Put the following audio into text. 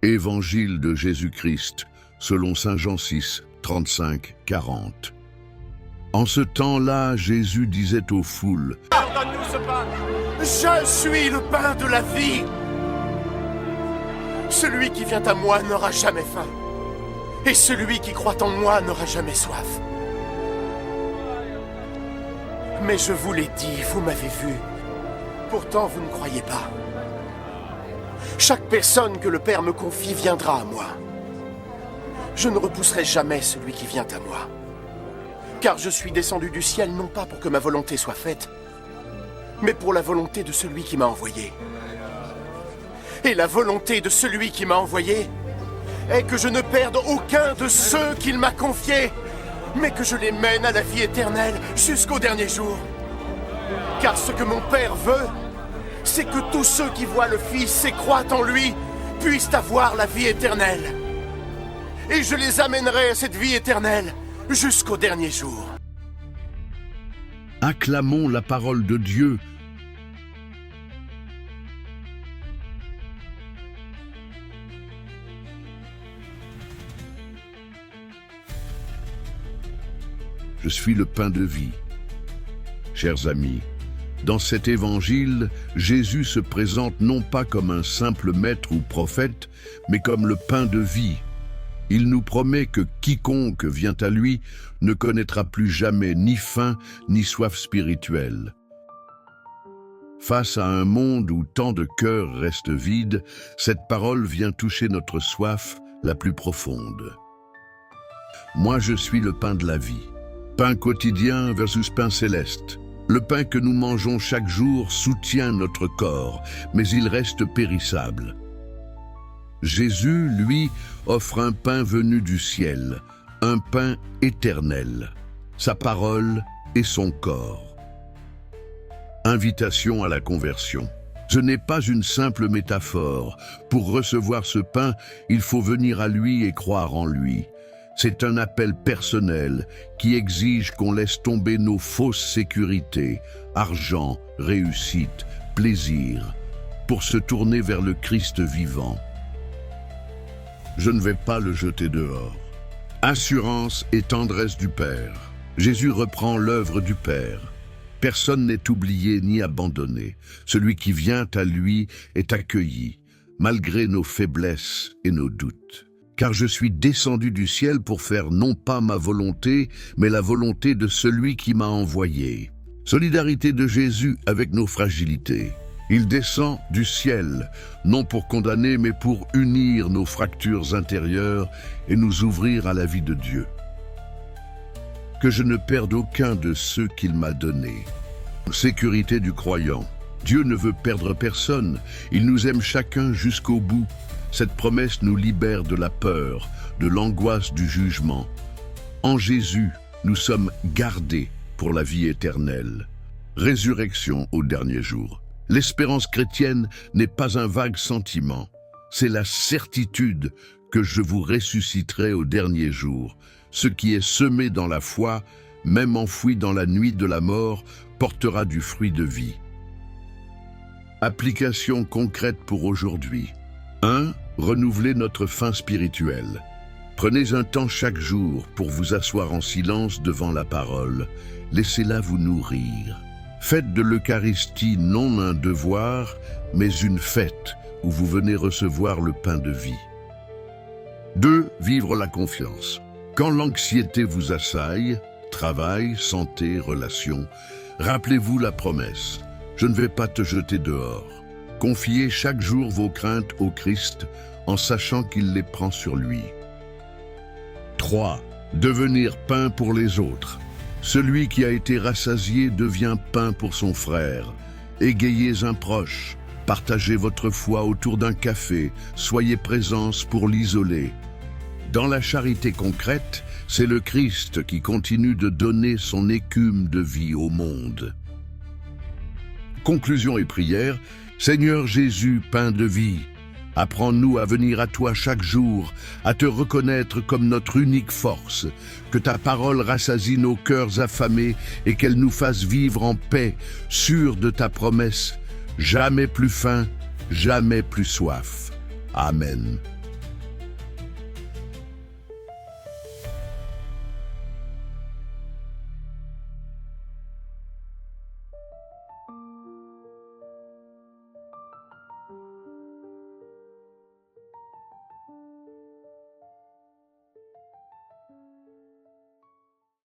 Évangile de Jésus-Christ, selon saint Jean 6, 35-40. En ce temps-là, Jésus disait aux foules, « Donne-nous ce pain !»« Je suis le pain de la vie. Celui qui vient à moi n'aura jamais faim. Et celui qui croit en moi n'aura jamais soif. Mais je vous l'ai dit, vous m'avez vu. Pourtant, vous ne croyez pas. Chaque personne que le Père me confie viendra à moi. Je ne repousserai jamais celui qui vient à moi. Car je suis descendu du ciel non pas pour que ma volonté soit faite, mais pour la volonté de celui qui m'a envoyé. Et la volonté de celui qui m'a envoyé est que je ne perde aucun de ceux qu'il m'a confiés, mais que je les mène à la vie éternelle jusqu'au dernier jour. Car ce que mon Père veut, c'est que tous ceux qui voient le Fils et croient en lui puissent avoir la vie éternelle. Et je les amènerai à cette vie éternelle jusqu'au dernier jour. acclamons la parole de Dieu. Je suis le pain de vie. Chers amis, dans cet évangile, Jésus se présente non pas comme un simple maître ou prophète, mais comme le pain de vie. Il nous promet que quiconque vient à lui ne connaîtra plus jamais ni faim ni soif spirituelle. Face à un monde où tant de cœurs restent vides, cette parole vient toucher notre soif la plus profonde. Moi, je suis le pain de la vie. Pain quotidien versus pain céleste. Le pain que nous mangeons chaque jour soutient notre corps, mais il reste périssable. Jésus, lui, offre un pain venu du ciel, un pain éternel, sa parole et son corps. Invitation à la conversion. Ce n'est pas une simple métaphore. Pour recevoir ce pain, il faut venir à lui et croire en lui. C'est un appel personnel qui exige qu'on laisse tomber nos fausses sécurités, argent, réussite, plaisir, pour se tourner vers le Christ vivant. Je ne vais pas le jeter dehors. Assurance et tendresse du Père. Jésus reprend l'œuvre du Père. Personne n'est oublié ni abandonné. Celui qui vient à lui est accueilli, malgré nos faiblesses et nos doutes. Car je suis descendu du ciel pour faire non pas ma volonté, mais la volonté de celui qui m'a envoyé. Solidarité de Jésus avec nos fragilités. Il descend du ciel, non pour condamner, mais pour unir nos fractures intérieures et nous ouvrir à la vie de Dieu. Que je ne perde aucun de ceux qu'il m'a donnés. Sécurité du croyant. Dieu ne veut perdre personne, il nous aime chacun jusqu'au bout. Cette promesse nous libère de la peur, de l'angoisse du jugement. En Jésus, nous sommes gardés pour la vie éternelle. Résurrection au dernier jour. L'espérance chrétienne n'est pas un vague sentiment. C'est la certitude que je vous ressusciterai au dernier jour. Ce qui est semé dans la foi, même enfoui dans la nuit de la mort, portera du fruit de vie. Application concrète pour aujourd'hui. 1. Renouveler notre faim spirituelle. Prenez un temps chaque jour pour vous asseoir en silence devant la parole. Laissez-la vous nourrir. Faites de l'Eucharistie non un devoir, mais une fête où vous venez recevoir le pain de vie. 2. Vivre la confiance. Quand l'anxiété vous assaille, travail, santé, relations, rappelez-vous la promesse. Je ne vais pas te jeter dehors. Confiez chaque jour vos craintes au Christ en sachant qu'il les prend sur lui. 3. Devenir pain pour les autres. Celui qui a été rassasié devient pain pour son frère. Égayez un proche, partagez votre foi autour d'un café, soyez présence pour l'isoler. Dans la charité concrète, c'est le Christ qui continue de donner son écume de vie au monde. Conclusion et prière. Seigneur Jésus, pain de vie, apprends-nous à venir à toi chaque jour, à te reconnaître comme notre unique force, que ta parole rassasie nos cœurs affamés et qu'elle nous fasse vivre en paix, sûrs de ta promesse, jamais plus faim, jamais plus soif. Amen.